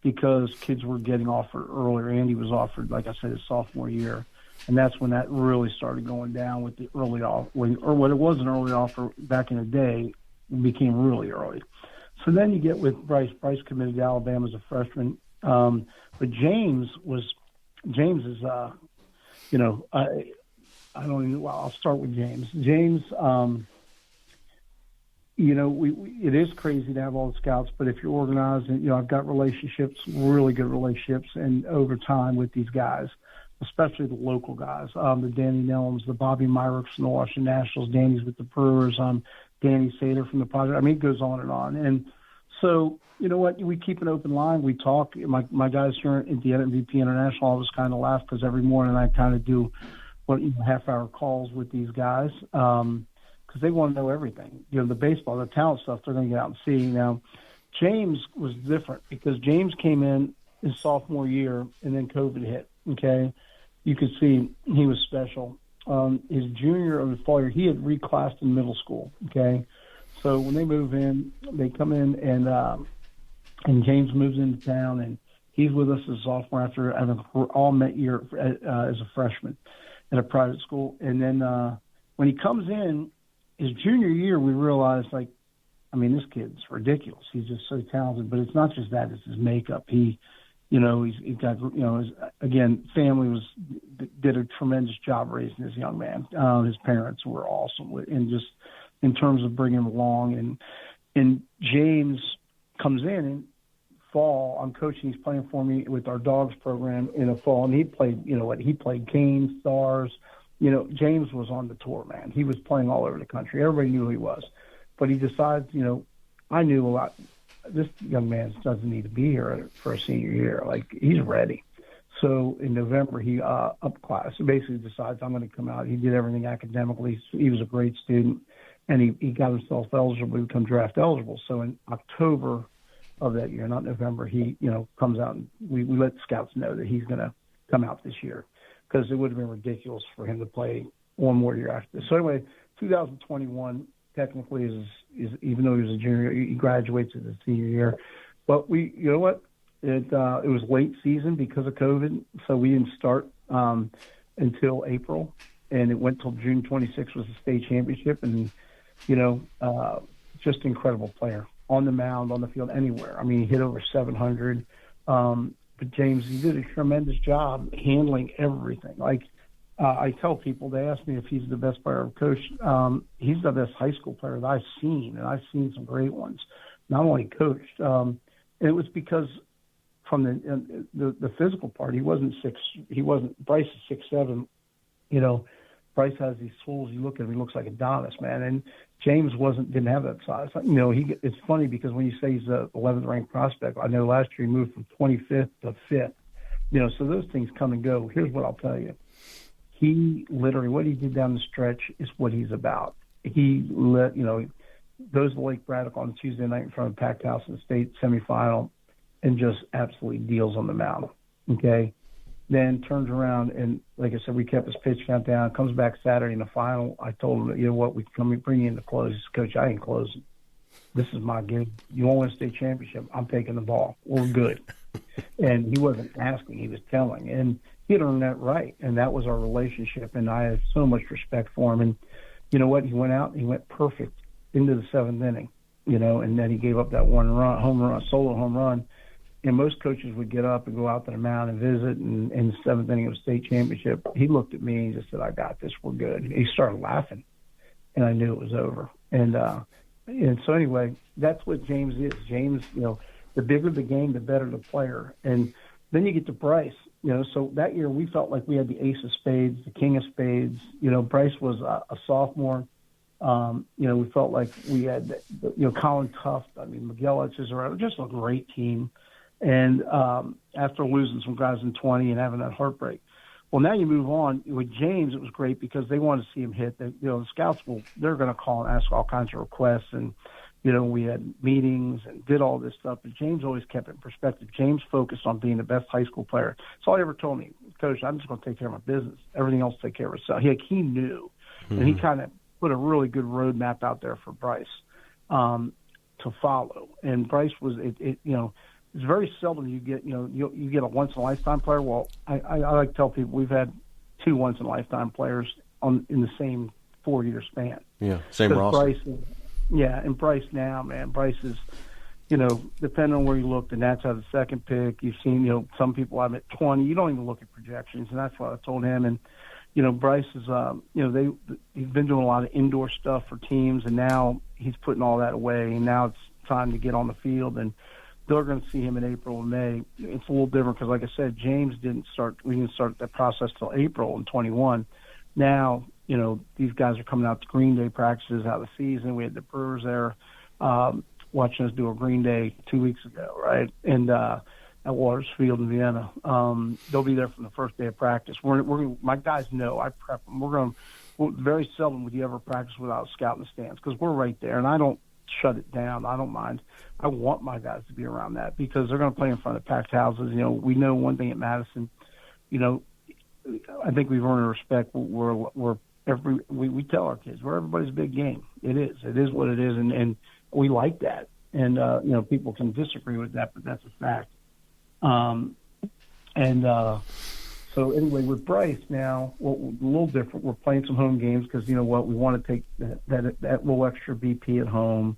because kids were getting offered earlier. Andy was offered, like I said, his sophomore year, and that's when that really started going down with the early offer, or what it was an early offer back in the day became really early. So then you get with Bryce. Bryce committed to Alabama as a freshman, but James is I don't even. Well, I'll start with James. James, it is crazy to have all the scouts, but if you're organized, and I've got relationships, really good relationships, and over time with these guys, especially the local guys, the Danny Nellums, the Bobby Myricks from the Washington Nationals, Danny's with the Brewers, Danny Sater from the Pudge. I mean, it goes on. And so, you know what? We keep an open line. We talk. My guys here at the MVP International always kind of laugh, because every morning I kind of do half-hour calls with these guys, because they want to know everything. The baseball, the talent stuff, they're going to get out and see. Now, James was different, because James came in his sophomore year, and then COVID hit, okay? You could see he was special. His junior or his fall year, he had reclassed in middle school, okay? So when they move in, they come in, and James moves into town, and he's with us as a sophomore after having all met year as a freshman at a private school. And then when he comes in his junior year, we realized, this kid's ridiculous. He's just so talented. But it's not just that; it's his makeup. He's got family did a tremendous job raising this young man. His parents were awesome, and just in terms of bringing him along. And James comes in fall. I'm coaching. He's playing for me with our dogs program in the fall, and he played. He played Canes, Stars. James was on the tour, man. He was playing all over the country. Everybody knew who he was, but he decides. I knew a lot. This young man doesn't need to be here for a senior year. He's ready. So in November, he up class. He basically decides, I'm going to come out. He did everything academically. He was a great student, and he got himself eligible to become draft eligible. So in October of that year, not November, he comes out, and we let scouts know that he's going to come out this year, because it would have been ridiculous for him to play one more year after this. So anyway, 2021 technically is even though he was a junior, he graduates as a senior year. But it was late season because of COVID, so we didn't start until April, and it went till June 26th was the state championship, and just incredible player. On the mound, on the field, anywhere. He hit over 700. But James, he did a tremendous job handling everything. I tell people, they ask me if he's the best player I've coached. He's the best high school player that I've seen, and I've seen some great ones. Not only coached, and it was because from the physical part, Bryce is 6'7", You know, Bryce has these tools. You look at him, he looks like Adonis, man. And James didn't have that size. You know, it's funny because when you say he's the 11th ranked prospect, I know last year he moved from 25th to 5th. You know, so those things come and go. Here's what I'll tell you. He literally, what he did down the stretch is what he's about. He goes to Lake Braddock on Tuesday night in front of a packed house in the state semifinal and just absolutely deals on the mound. Okay. Then turns around and, like I said, we kept his pitch count down. Comes back Saturday in the final. I told him, you know what, we can bring you in to close. He said, Coach, I ain't closing. This is my gig. You want to win a state championship? I'm taking the ball. We're good. And he wasn't asking. He was telling. And he had earned that right. And that was our relationship. And I had so much respect for him. And you know what? He went out and he went perfect into the seventh inning, you know, and then he gave up that solo home run. And most coaches would get up and go out to the mound and visit. And in the seventh inning of the state championship, he looked at me and just said, I got this. We're good. And he started laughing. And I knew it was over. And so anyway, that's what James is. James, you know, the bigger the game, the better the player. And then you get to Bryce, you know, so that year we felt like we had the ace of spades, the king of spades. You know, Bryce was a sophomore. You know, we felt like we had, you know, Colin Tuft, Miguel Cesarado, just a great team. And after losing some guys in 20 and having that heartbreak. Well, now you move on. With James, it was great because they wanted to see him hit. You know, the scouts, they're going to call and ask all kinds of requests. And, you know, we had meetings and did all this stuff. But James always kept it in perspective. James focused on being the best high school player. That's all he ever told me. Coach, I'm just going to take care of my business. Everything else take care of itself. He knew. Mm-hmm. And he kind of put a really good roadmap out there for Bryce to follow. And Bryce was, you know, it's very seldom you get, you know, you get a once-in-a-lifetime player. Well, I like to tell people we've had 2 once-in-a-lifetime players in the same 4-year span. Yeah, same roster. And Bryce now, man, Bryce is, you know, depending on where you look, the Nats have the second pick. You've seen, you know, some people have at 20. You don't even look at projections, and that's what I told him. And, you know, Bryce is, you know, he's been doing a lot of indoor stuff for teams, and now he's putting all that away, and now it's time to get on the field. And they're going to see him in April and May. It's a little different because, like I said, James we didn't start that process till April in 21. Now, you know, these guys are coming out to Green Day practices out of the season. We had the Brewers there watching us do a Green Day 2 weeks ago, right? And at Waters Field in Vienna. They'll be there from the first day of practice. My guys know. I prep them. Very seldom would you ever practice without a scout in the stands because we're right there, and I don't shut it down. I don't mind. I want my guys to be around that because they're going to play in front of packed houses. You know, we know one thing at Madison, you know, I think we've earned a respect. We tell our kids we're everybody's big game. It is what it is. And we like that. And, you know, people can disagree with that, but that's a fact. So anyway, with Bryce now, a little different. We're playing some home games because, you know what, we want to take that little extra BP at home.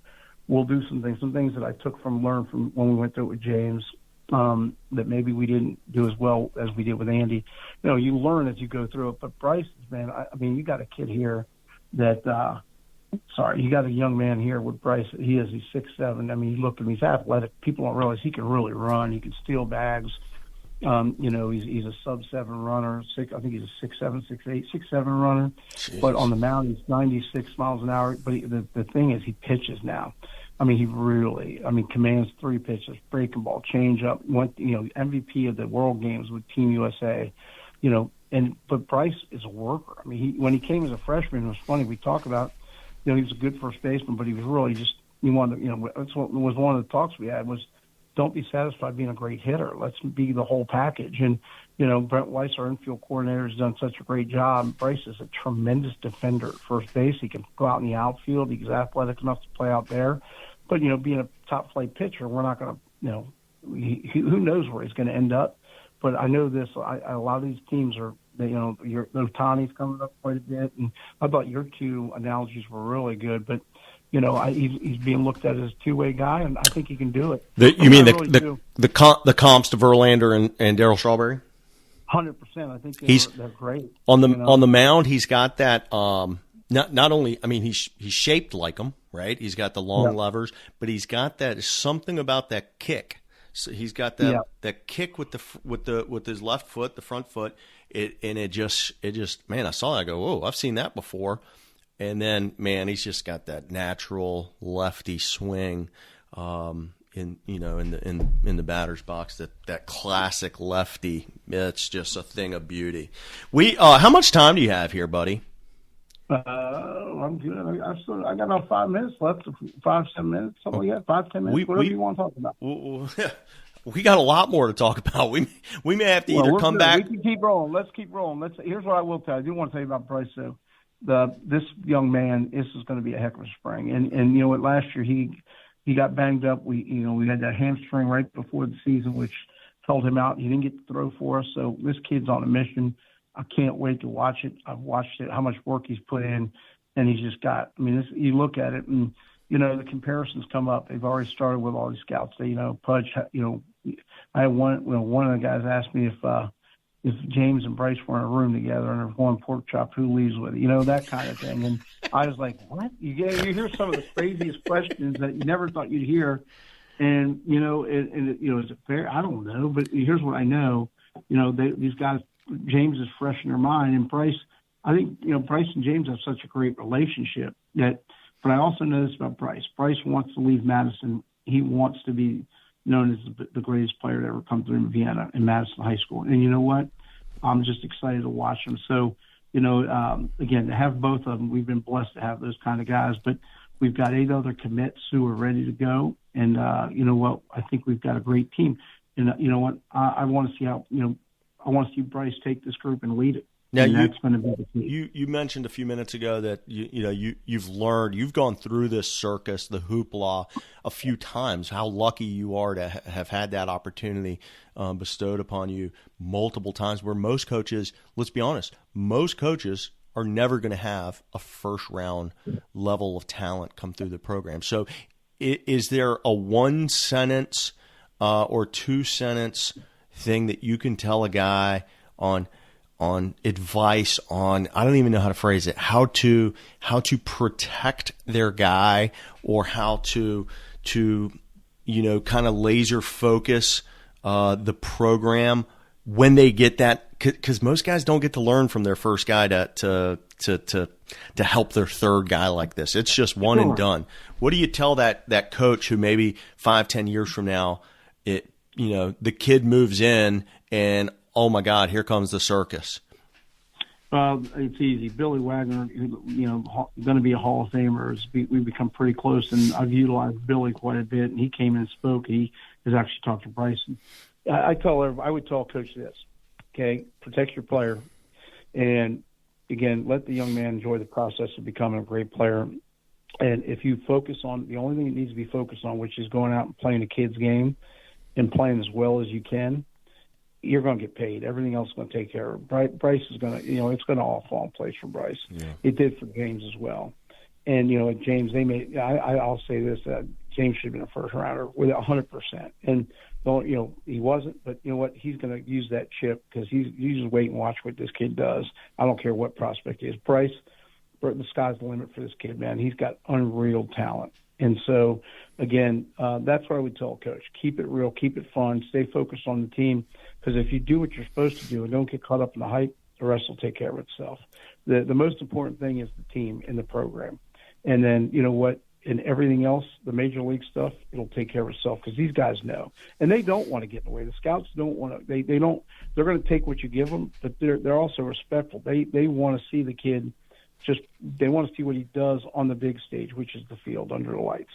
We'll do some things that I learned from when we went through it with James that maybe we didn't do as well as we did with Andy. You know, you learn as you go through it. But Bryce, man, I mean, you got a kid here that you got a young man here with Bryce. He's 6'7". I mean, you look at him, he's athletic. People don't realize he can really run. He can steal bags. You know, he's a sub-7 runner. I think he's a 6'7", 6'8", 6'7" runner. Jeez. But on the mound, he's 96 miles an hour. But the thing is, he pitches now. I mean, he commands 3 pitches, breaking ball, changeup. MVP of the World Games with Team USA. You know, but Bryce is a worker. I mean, when he came as a freshman, it was funny. We talk about, you know, he was a good first baseman, but he was really just that's what was one of the talks we had was, don't be satisfied being a great hitter. Let's be the whole package. And, you know, Brent Weiss, our infield coordinator, has done such a great job. Bryce is a tremendous defender at first base. He can go out in the outfield. He's athletic enough to play out there. But, you know, being a top flight pitcher, we're not going to, you know, who knows where he's going to end up. But I know this, a lot of these teams are, you know, Otani's coming up quite a bit. And I thought your 2 analogies were really good. But, you know, he's being looked at as a 2-way guy, and I think he can do it. You mean the comps to Verlander and Darryl Strawberry? 100%. I think they're great. On the mound, he's got that. Not only, I mean, he's shaped like him, right? He's got the long levers, but he's got that something about that kick. So he's got that kick with his left foot, the front foot, it just man, I saw that, I go, whoa, I've seen that before. And then, man, he's just got that natural lefty swing in the batter's box, that classic lefty. It's just a thing of beauty. How much time do you have here, buddy? I'm good. I got about 5 minutes left. 5-7 minutes, something like that. 5-10 minutes. Whatever you want to talk about. We got a lot more to talk about. We may have to either come back. We can keep rolling. Let's keep rolling. Here's what I will tell you. I do want to tell you about Bryce, though. This young man, this is going to be a heck of a spring. And you know what? Last year he got banged up. We had that hamstring right before the season, which held him out. He didn't get to throw for us. So this kid's on a mission. I can't wait to watch it. I've watched it, how much work he's put in, and he's just got. I mean, you look at it, and the comparisons come up. They've already started with all these scouts. Pudge. I had one of the guys asked me if James and Bryce were in a room together and they're going pork chop, who leaves with it? That kind of thing. And I was like, what? You hear some of the craziest questions that you never thought you'd hear. And, is it fair? I don't know. But here's what I know. These guys, James is fresh in their mind. And Bryce, I think, Bryce and James have such a great relationship but I also know this about Bryce. Bryce wants to leave Madison. He wants to be known as the greatest player to ever come through in Vienna in Madison High School. And you know what? I'm just excited to watch him. So, again, to have both of them, we've been blessed to have those kind of guys. But we've got 8 other commits who are ready to go. And you know what? I think we've got a great team. And you know what? I want to see I want to see Bryce take this group and lead it. Now, that's going to be the key. You mentioned a few minutes ago that you've gone through this circus, the hoopla, a few times. How lucky you are to have had that opportunity bestowed upon you multiple times. Where most coaches, let's be honest, most coaches are never going to have a first round level of talent come through the program. So, is there a 1 sentence or 2 sentence thing that you can tell a guy on advice on, I don't even know how to phrase it, how to protect their guy, or how to kind of laser focus the program when they get that, because most guys don't get to learn from their first guy to help their third guy like this. It's just one and done. What do you tell that coach who maybe 5-10 years from now, the kid moves in and, oh my God, here comes the circus? It's easy. Billy Wagner, going to be a Hall of Famer. We've become pretty close, and I've utilized Billy quite a bit. And he came in and spoke. He has actually talked to Bryson. I would tell Coach this: okay, protect your player, and again, let the young man enjoy the process of becoming a great player. And if you focus on the only thing that needs to be focused on, which is going out and playing a kid's game and playing as well as you can, you're going to get paid. Everything else is going to take care of it. Bryce is going to, it's going to all fall in place for Bryce. Yeah. It did for James as well. And, James, I'll say this, James should have been a first rounder with 100%. And, he wasn't, but you know what? He's going to use that chip because you just wait and watch what this kid does. I don't care what prospect he is. Bryce, the sky's the limit for this kid, man. He's got unreal talent. And so, again, that's what I would tell a coach. Keep it real, keep it fun, stay focused on the team, because if you do what you're supposed to do and don't get caught up in the hype, the rest will take care of itself. The most important thing is the team and the program. And then, you know what, and everything else, the major league stuff, it'll take care of itself because these guys know. And they don't want to get in the way. The scouts don't want to. They don't. They're going to take what you give them, but they're also respectful. They want to see the kid. They want to see what he does on the big stage, which is the field under the lights.